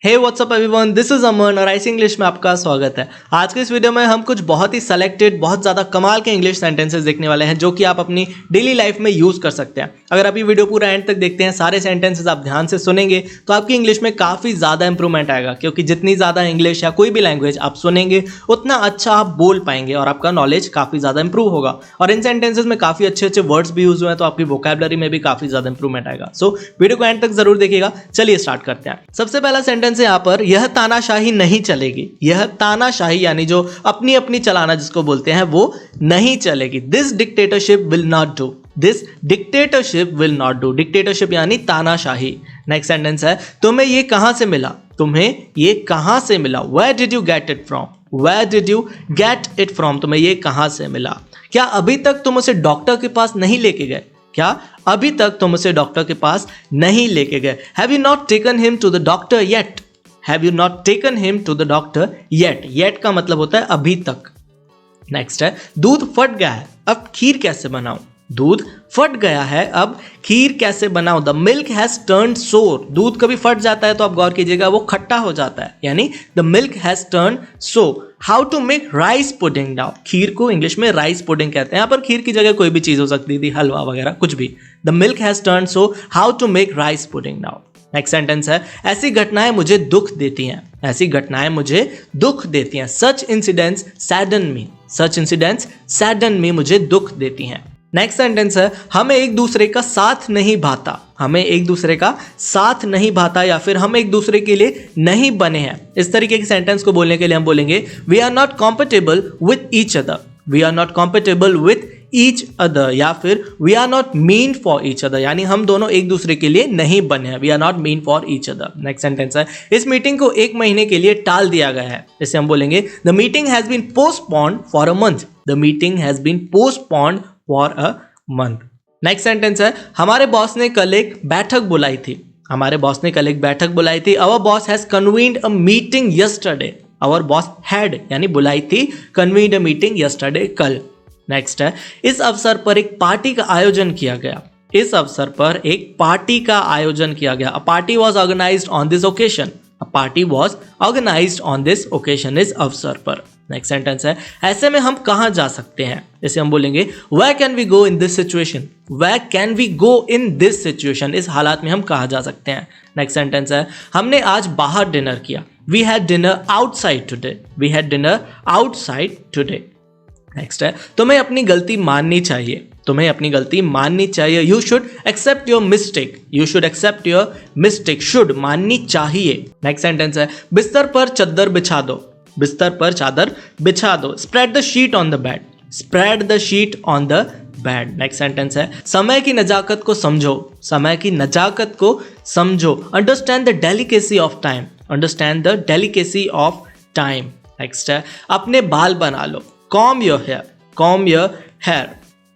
Hey WhatsApp everyone, this is Aman और IC English में आपका स्वागत है। आज के इस वीडियो में हम कुछ बहुत ही सेलेक्टेड, बहुत ज़्यादा कमाल के इंग्लिश सेंटेंसेस देखने वाले हैं जो कि आप अपनी डेली लाइफ में यूज़ कर सकते हैं। अगर आप ये वीडियो पूरा एंड तक देखते हैं, सारे सेंटेंसेस आप ध्यान से सुनेंगे तो आपकी इंग्लिश में काफ़ी ज़्यादा इंप्रूवमेंट आएगा, क्योंकि जितनी ज़्यादा इंग्लिश या कोई भी लैंग्वेज आप सुनेंगे उतना अच्छा आप बोल पाएंगे और आपका नॉलेज काफ़ी ज़्यादा इंप्रूव होगा। और इन सेंटेंसेस में काफ़ी अच्छे अच्छे वर्ड्स भी यूज हुए हैं, तो आपकी वोकैबुलरी में भी काफ़ी ज़्यादा इंप्रूवमेंट आएगा। सो वीडियो को एंड तक जरूर देखिएगा। चलिए स्टार्ट करते हैं। सबसे पहला सेंटेंस है यहाँ पर, यह तानाशाही नहीं चलेगी। यह तानाशाही यानी जो अपनी अपनी चलाना जिसको बोलते हैं वो नहीं चलेगी। This dictatorship will not do. This dictatorship will not do. Dictatorship यानी तानाशाही। नेक्स्ट सेंटेंस है, तुम्हें ये कहां से मिला। तुम्हें ये कहां से मिला। Where did you get it from. Where did you get it from. तुम्हें ये कहां से मिला। क्या अभी तक तुम उसे डॉक्टर के पास नहीं लेके गए। क्या अभी तक तुम उसे डॉक्टर के पास नहीं लेके गए। Have you not taken him to the doctor yet. Have you not taken him to the doctor yet? Yet का मतलब होता है अभी तक। नेक्स्ट है, दूध फट गया है, अब खीर कैसे बनाऊं। दूध फट गया है, अब खीर कैसे बनाऊं। द मिल्क हैज टर्न्ड सोर। दूध कभी फट जाता है तो आप गौर कीजिएगा वो खट्टा हो जाता है, यानी the milk has turned so. How to make rice pudding now. Kheer को इंग्लिश में राइस पुडिंग कहते हैं। यहाँ पर खीर की जगह कोई भी चीज हो सकती थी, हलवा वगैरह कुछ भी। The milk has turned so, how to make rice pudding now. Next sentence है, ऐसी घटनाएं मुझे दुख देती हैं। ऐसी घटनाएं मुझे दुख देती हैं। सच इंसिडेंट्स सैडन मी। सच इंसिडेंट्स सैडन मी, मुझे दुख देती हैं। नेक्स्ट सेंटेंस है, हमें एक दूसरे का साथ नहीं भाता। हमें एक दूसरे का साथ नहीं भाता या फिर हम एक दूसरे के लिए नहीं बने हैं। इस तरीके के सेंटेंस को बोलने के लिए हम बोलेंगे we are not compatible with each other. We are not compatible with each other या फिर we are not meant for each other, यानी हम दोनों एक दूसरे के लिए नहीं बने हैं। We are not meant for each other. Next sentence है, इस मीटिंग को 1 महीने के लिए टाल दिया गया है। इसे हम बोलेंगे the meeting has been postponed for a month. The meeting has been postponed for a month. Next sentence है, हमारे बॉस ने कल एक बैठक बुलाई थी। हमारे बॉस ने कल एक बैठक बुलाई थी। Our boss has convened a meeting yesterday. Our boss had यानी बुलाई थी, कन्वीन्ड अ मीटिंग यस्टरडे कल। नेक्स्ट है, इस अवसर पर एक पार्टी का आयोजन किया गया। इस अवसर पर एक पार्टी का आयोजन किया गया। A party was organised on this occasion. A party was organised on this occasion, इस अवसर पर। नेक्स्ट सेंटेंस है, ऐसे में हम कहाँ जा सकते हैं। इसे हम बोलेंगे where can we go in this situation. Where can we go in this situation, इस हालात में हम कहाँ जा सकते हैं। नेक्स्ट सेंटेंस है, हमने आज बाहर डिनर किया। We had dinner outside today. We had dinner outside today. Next है, तुम्हें अपनी गलती माननी चाहिए। तुम्हें अपनी गलती माननी चाहिए। You should accept your mistake. You should accept your mistake. Should माननी चाहिए। नेक्स्ट सेंटेंस है, बिस्तर पर चादर बिछा दो। बिस्तर पर चादर बिछा दो। Spread the sheet on the bed. Spread the sheet on the bed. Next sentence है, समय की नजाकत को समझो। समय की नजाकत को समझो। Understand the delicacy of time. Understand the delicacy of time. Next है, अपने बाल बना लो। Comb your hair. Comb your hair.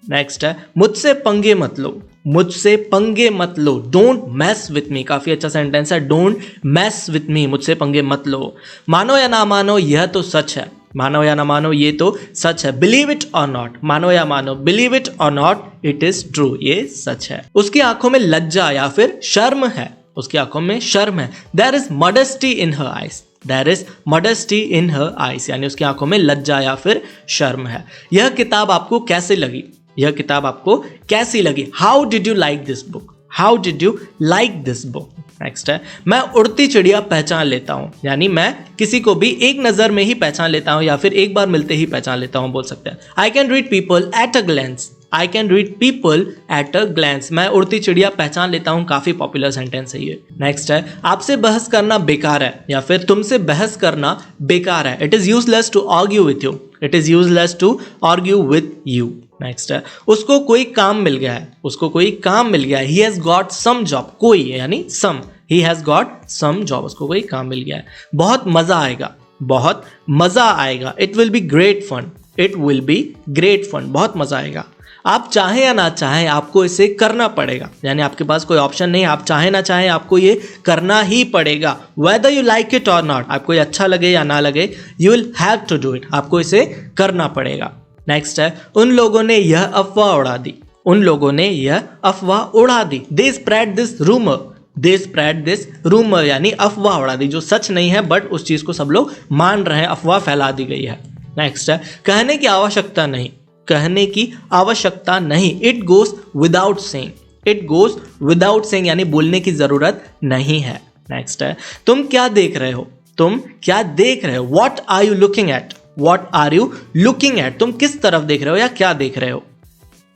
Next है, मुझसे पंगे मत लो। मुझसे पंगे मत लो। Don't mess with me. काफी अच्छा सेंटेंस है, डोंट मैस विथ मी, मुझसे पंगे मत लो। मानो या ना मानो यह तो सच है। मानो या ना मानो ये तो सच है। Believe it or not. मानो या मानो, believe it or not, it is true, ये सच है। उसकी आंखों में लज्जा या फिर शर्म है। उसकी आंखों में शर्म है। There is modesty in her eyes. There is modesty in her eyes, यानी उसकी आंखों में लज्जा या फिर शर्म है। यह किताब आपको कैसे लगी। यह किताब आपको कैसी लगी। How did you like this book. How did you like this book. Next है, मैं उड़ती चिड़िया पहचान लेता हूँ, यानी मैं किसी को भी एक नजर में ही पहचान लेता हूँ या फिर एक बार मिलते ही पहचान लेता हूँ, बोल सकते हैं। I can read people at a glance. I can read people at a glance. मैं उड़ती चिड़िया पहचान लेता हूँ, काफी पॉपुलर सेंटेंस है ये। नेक्स्ट है, आपसे बहस करना बेकार है या फिर तुमसे बहस करना बेकार है। It is useless to argue with you. It is useless to argue with you. Next है, उसको कोई काम मिल गया है। उसको कोई काम मिल गया है। He has got some job. कोई यानी some. He has got some job, उसको कोई काम मिल गया है। बहुत मजा आएगा। बहुत मजा आएगा। It will be great fun. It will be great fun, बहुत मजा आएगा। आप चाहें या ना चाहें आपको इसे करना पड़ेगा, यानी आपके पास कोई ऑप्शन नहीं। आप चाहें ना चाहें आपको ये करना ही पड़ेगा। Whether you like it or not, आपको ये अच्छा लगे या ना लगे, you will have to do it, आपको इसे करना पड़ेगा। नेक्स्ट है, उन लोगों ने यह अफवाह उड़ा दी। उन लोगों ने यह अफवाह उड़ा दी। They spread this rumour. They spread this rumour, यानी अफवाह उड़ा दी, जो सच नहीं है बट उस चीज को सब लोग मान रहे हैं, अफवाह फैला दी गई है। नेक्स्ट है कहने की आवश्यकता नहीं, कहने की आवश्यकता नहीं, it goes without saying, it goes without saying यानी बोलने की जरूरत नहीं है। नेक्स्ट है तुम क्या देख रहे हो, तुम क्या देख रहे हो, what are you looking at, what are you looking at, तुम किस तरफ देख रहे हो या क्या देख रहे हो।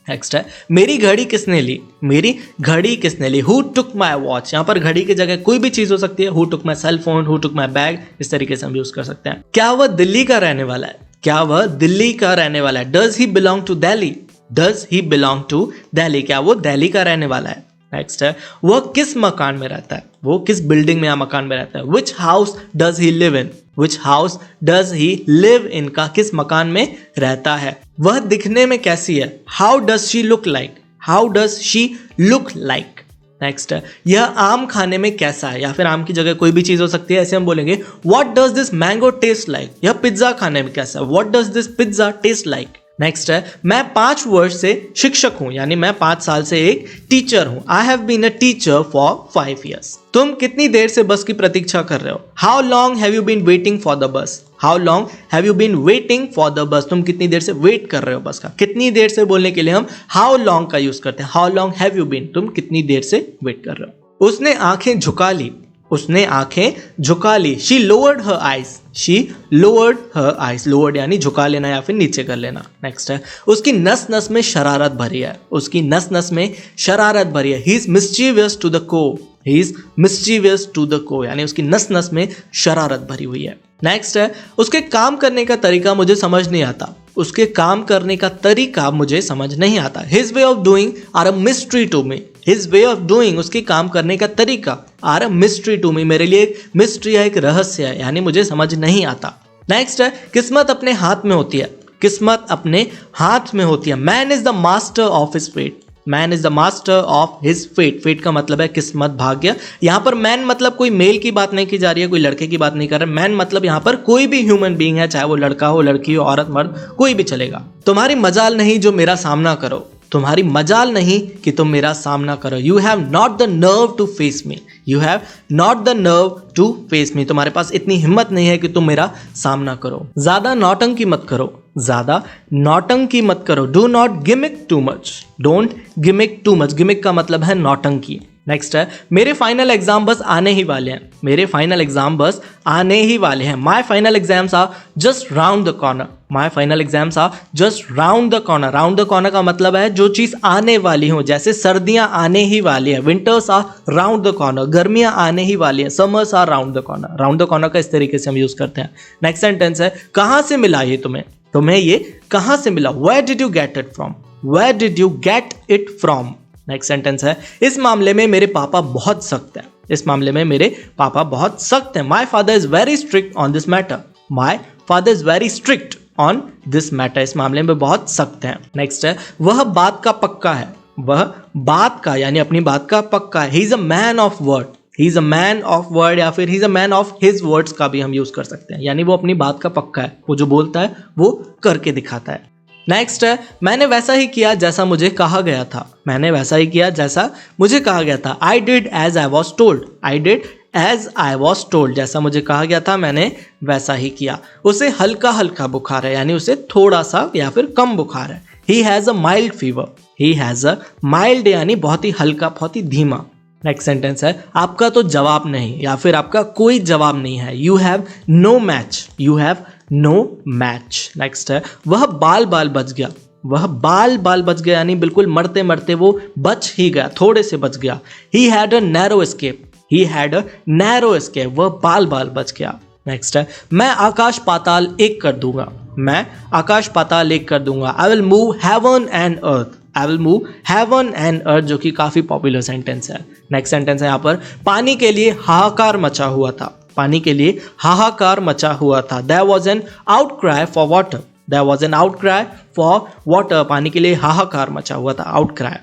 नेक्स्ट है मेरी घड़ी किसने ली, मेरी घड़ी किसने ली, हु टुक माई वॉच, यहाँ पर घड़ी की जगह कोई भी चीज हो सकती है, who took my cell phone, who took my bag, इस तरीके से हम यूज कर सकते हैं। क्या वह दिल्ली का रहने वाला है, क्या वह दिल्ली का रहने वाला है, does he belong to Delhi, does he belong to Delhi, क्या वो दिल्ली का रहने वाला है। नेक्स्ट है वह किस मकान में रहता है, वो किस बिल्डिंग में या मकान में रहता है, विच house does he live in, which house does he live in, का किस मकान में रहता है। वह दिखने में कैसी है, how does she look like, how does she look like. Next है यह आम खाने में कैसा है, या फिर आम की जगह कोई भी चीज हो सकती है, ऐसे हम बोलेंगे what does this mango taste like, यह पिज्जा खाने में कैसा है, what does this pizza taste like. Next है मैं 5 वर्ष से शिक्षक हूं, यानी मैं 5 साल से एक टीचर हूं, I have been a teacher for 5 years। तुम कितनी देर से बस की प्रतीक्षा कर रहे हो, how long have you been waiting for the bus, how long have you been waiting for the bus, तुम कितनी देर से वेट कर रहे हो बस का। कितनी देर से बोलने के लिए हम हाउ लॉन्ग का यूज करते हैं, how long have you been, तुम कितनी देर से वेट कर रहे हो। उसने आंखें झुका ली, उसने आंखें झुका ली, she lowered her eyes, she lowered her eyes, lowered यानी झुका लेना या फिर नीचे कर लेना। नेक्स्ट है उसकी नस नस में शरारत भरी है, उसकी नस नस में शरारत भरी है, he is mischievous to the core, he is mischievous to the core, यानी उसकी नस नस में शरारत भरी हुई है। नेक्स्ट है उसके काम करने का तरीका मुझे समझ नहीं आता, उसके काम करने का तरीका मुझे समझ नहीं आता, his way of doing are a mystery to me, his way of doing, उसके काम करने का तरीका, are a mystery to me, मेरे लिए एक मिस्ट्री है, एक रहस्य है, यानी मुझे समझ नहीं आता। नेक्स्ट है किस्मत अपने हाथ में होती है, किस्मत अपने हाथ में होती है, man is the master of his fate, man is the master of his fate, fate का मतलब है किस्मत, भाग्य। यहाँ पर मैन मतलब कोई मेल की बात नहीं की जा रही है, कोई लड़के की बात नहीं कर रहे, मैन मतलब यहाँ पर कोई भी ह्यूमन बीइंग है, चाहे वो लड़का हो, लड़की हो, औरत मर्द, कोई भी चलेगा। तुम्हारी मजाल नहीं जो मेरा सामना करो, तुम्हारी मजाल नहीं कि तुम मेरा सामना करो, you have not the nerve to face me, you have not the nerve to face me, तुम्हारे पास इतनी हिम्मत नहीं है कि तुम मेरा सामना करो। ज्यादा नौटंकी मत करो, ज्यादा नौटंकी मत करो, do not gimmick too much, don't gimmick too much, gimmick का मतलब है नौटंकी। नेक्स्ट है मेरे फाइनल एग्जाम बस आने ही वाले हैं, मेरे फाइनल एग्जाम बस आने ही वाले हैं, my final exams are just round the corner, my final exams are just round the corner, round the corner का मतलब है जो चीज आने वाली हो, जैसे सर्दियां आने ही वाली है, winters are round the corner, गर्मियां आने ही वाली है, summers are round the corner, round the corner का इस तरीके से हम यूज करते हैं। नेक्स्ट सेंटेंस है कहां से मिला ये तुम्हें, तुम्हें ये कहां से मिला, where did you get it from, where did you get it from. Next sentence है इस मामले में मेरे पापा बहुत सख्त हैं, इस मामले में मेरे पापा बहुत सख्त हैं, my father is very strict on this matter, my father is very strict on this matter, इस मामले में बहुत सख्त हैं। नेक्स्ट है वह बात का पक्का है, वह बात का यानी अपनी बात का पक्का है, he is a man of word, he is a man of word या फिर he is a man of his words का भी हम यूज कर सकते हैं, यानी वो अपनी बात का पक्का है, वो जो बोलता है वो करके दिखाता है। नेक्स्ट है मैंने वैसा ही किया जैसा मुझे कहा गया था, मैंने वैसा ही किया जैसा मुझे कहा गया था, I did as I was told, I did as I was told, जैसा मुझे कहा गया था मैंने वैसा ही किया। उसे हल्का हल्का बुखार है, यानी उसे थोड़ा सा या फिर कम बुखार है, he has a mild fever, he has a mild यानी बहुत ही हल्का, बहुत ही धीमा। नेक्स्ट सेंटेंस है आपका तो जवाब नहीं या फिर आपका कोई जवाब नहीं है, you have no match, you have no match. Next है वह बाल बाल बच गया, वह बाल बाल बच गया यानी बिल्कुल मरते मरते वो बच ही गया, थोड़े से बच गया, he had a narrow escape, he had a narrow escape, वह बाल बाल बच गया। नेक्स्ट है मैं आकाश पाताल एक कर दूंगा, मैं आकाश पाताल एक कर दूंगा, I will move heaven and earth, I will move heaven and earth, जो कि काफी पॉपुलर सेंटेंस है। नेक्स्ट सेंटेंस है यहाँ पर पानी के लिए हाहाकार मचा हुआ था, पानी के लिए हाहाकार मचा हुआ था, there was an outcry for water, there was an outcry for water, पानी के लिए हाहाकार मचा हुआ था, आउटक्राई।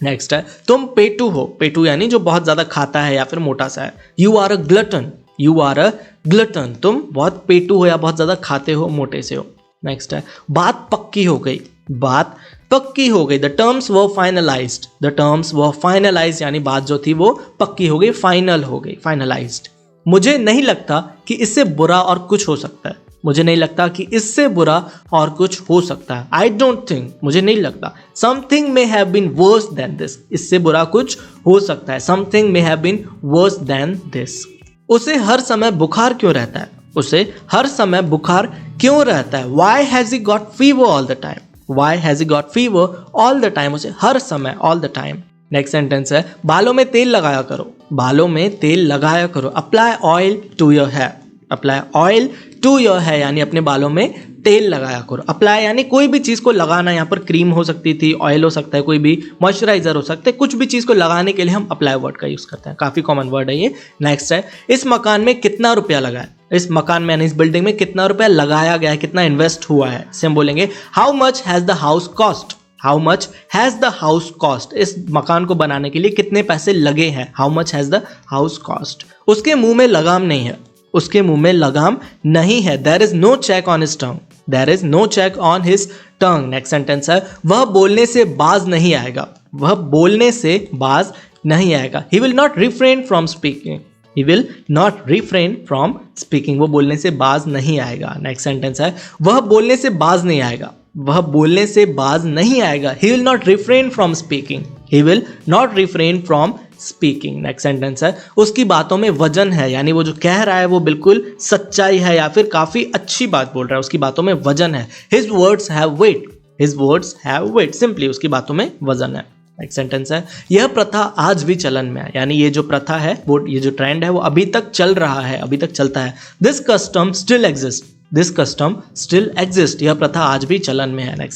नेक्स्ट है तुम पेटू हो, पेटू यानी जो बहुत ज्यादा खाता है या फिर मोटा सा है, you are a glutton, you are a glutton, तुम बहुत पेटू हो या बहुत ज्यादा खाते हो, मोटे से हो। नेक्स्ट है बात पक्की हो गई, बात पक्की हो गई, the terms were finalised, the terms were finalised यानी बात जो थी वो पक्की हो गई, फाइनल हो गई, फाइनलाइज्ड। मुझे नहीं लगता कि इससे बुरा और कुछ हो सकता है, मुझे नहीं लगता कि इससे बुरा और कुछ हो सकता है। आई डोंट थिंक, मुझे नहीं लगता। Something may have been worse than this, इससे बुरा कुछ हो सकता है। Something may have been worse than this. उसे हर समय बुखार क्यों रहता है, उसे हर समय बुखार क्यों रहता है। Why has he got fever all the time? Why has he got fever all the time? उसे हर समय, all the time। Next sentence है बालों में तेल लगाया करो, बालों में तेल लगाया करो। Apply oil to your hair, apply oil to your hair यानी अपने बालों में तेल लगाया करो। अप्लाई यानी कोई भी चीज़ को लगाना, यहाँ पर क्रीम हो सकती थी, ऑयल हो सकता है, कोई भी मॉइस्चराइजर हो सकता है, कुछ भी चीज़ को लगाने के लिए हम अप्लाई वर्ड का यूज़ करते हैं। काफ़ी कॉमन वर्ड है ये। नेक्स्ट है इस मकान में कितना रुपया लगा है, इस मकान में यानी इस बिल्डिंग में कितना रुपया लगाया गया है, कितना इन्वेस्ट हुआ है। इसे हम बोलेंगे how much has the house cost, how much has the house cost. इस मकान को बनाने के लिए कितने पैसे लगे हैं, how much has the house cost. उसके मुंह में लगाम नहीं है, उसके मुंह में लगाम नहीं है। There is no check on his tongue, there is no check on his tongue. Next sentence है वह बोलने से बाज नहीं आएगा, वह बोलने से बाज नहीं आएगा। He will not refrain from speaking, he will not refrain from speaking, वो बोलने से बाज नहीं आएगा। नेक्स्ट सेंटेंस है वह बोलने से बाज नहीं आएगा, वह बोलने से बाज नहीं आएगा। He will not refrain from speaking, he will not refrain from speaking. Next sentence है उसकी बातों में वजन है, यानी वो जो कह रहा है वो बिल्कुल सच्चाई है या फिर काफी अच्छी बात बोल रहा है, उसकी बातों में वजन है। His words have weight, his words have weight, simply उसकी बातों में वजन है। नेक्स्ट सेंटेंस है यह प्रथा आज भी चलन में है, यानी ये जो प्रथा है, वो ये जो ट्रेंड है वो अभी तक चल रहा है, अभी तक चलता है। This custom still exist, this custom still exist, यह प्रथा आज भी चलन में है। नेक्स्ट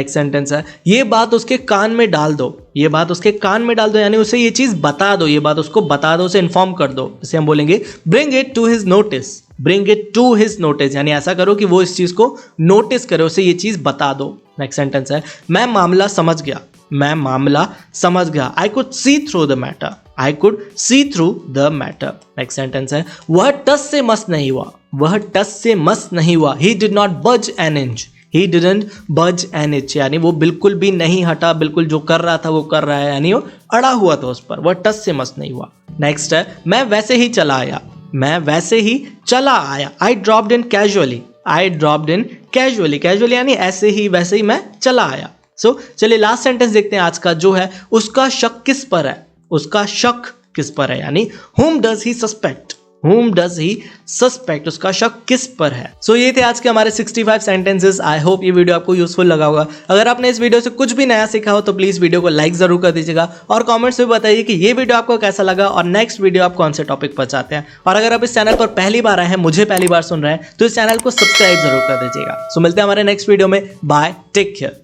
सेंटेंस है ये बात उसके कान में डाल दो, ये बात उसके कान में डाल दो यानी उसे ये चीज बता दो, ये बात उसको बता दो, उसे इन्फॉर्म कर दो। इसे हम बोलेंगे bring it to his notice, bring it to his notice यानी ऐसा करो कि वो इस चीज को नोटिस करे, उसे ये चीज बता दो। नेक्स्ट सेंटेंस है मैं मामला समझ गया, मैं मामला समझ गया। I could see through the matter, I could see through the matter. Next sentence है वह टस से मस नहीं हुआ, वह टस से मस नहीं हुआ। ही डिड नॉट बज एन इंच, ही डिडंट बज एन इंच यानी वो बिल्कुल भी नहीं हटा, बिल्कुल जो कर रहा था वो कर रहा है, यानी वो अड़ा हुआ था उस पर, वह टस से मस नहीं हुआ। नेक्स्ट है मैं वैसे ही चला आया, मैं वैसे ही चला आया। I dropped in casually, I dropped in casually, casually यानी ऐसे ही वैसे ही मैं चला आया। सो चलिए लास्ट सेंटेंस देखते हैं आज का, जो है उसका शक किस पर है, उसका शक किस पर है, यानी whom does he suspect, whom does he suspect, उसका शक किस पर है। सो ये थे आज के हमारे 65 सेंटेंसेस। आई होप ये वीडियो आपको यूजफुल लगा होगा। अगर आपने इस वीडियो से कुछ भी नया सीखा हो तो प्लीज वीडियो को लाइक जरूर कर दीजिएगा और कमेंट्स में बताइए कि ये वीडियो आपको कैसा लगा और नेक्स्ट वीडियो आप कौन से टॉपिक पर चाहते हैं। और अगर आप इस चैनल पर पहली बार आए हैं, मुझे पहली बार सुन रहे हैं, तो इस चैनल को सब्सक्राइब जरूर कर दीजिएगा। सो मिलते हैं हमारे नेक्स्ट वीडियो में। Bye, take care.